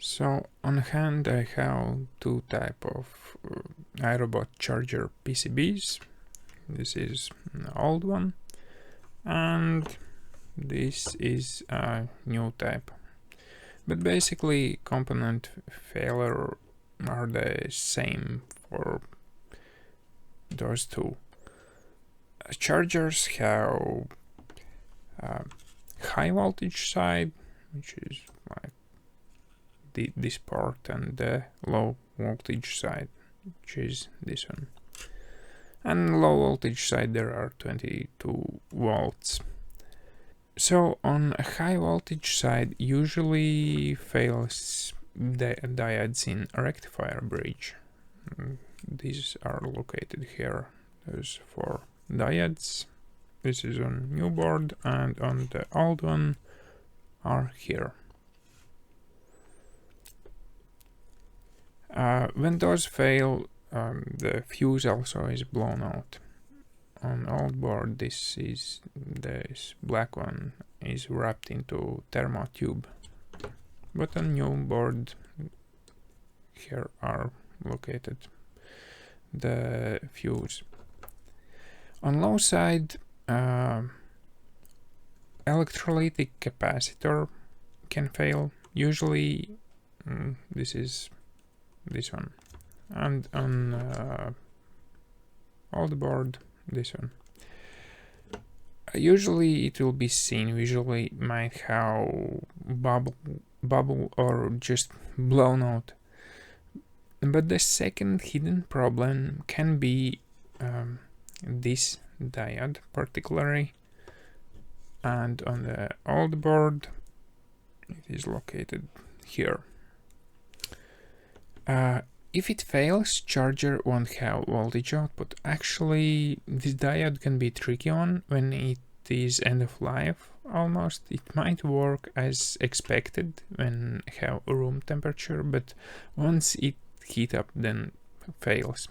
So on hand I have two type of iRobot charger PCBs. This is an old one and this is a new type. But basically component failure are the same for those two. Chargers have high voltage side, which is like this part, and the low voltage side, which is this one. And low voltage side there are 22 volts. So on a high voltage side usually fails the diodes in rectifier bridge. These are located here. There's 4 diodes. This is on new board, and on the old one are here. When those fail, the fuse also is blown out. On old board, this black one is wrapped into thermo tube, but on new board here are located the fuse. On low side, electrolytic capacitor can fail. Usually this is this one, and on old board this one. Usually it will be seen visually, might have bubble or just blown out. But the second hidden problem can be this diode particularly, and on the old board it is located here. If it fails, charger won't have voltage output. Actually, this diode can be tricky one when it is end of life almost. It might work as expected when have room temperature, but once it heat up then fails.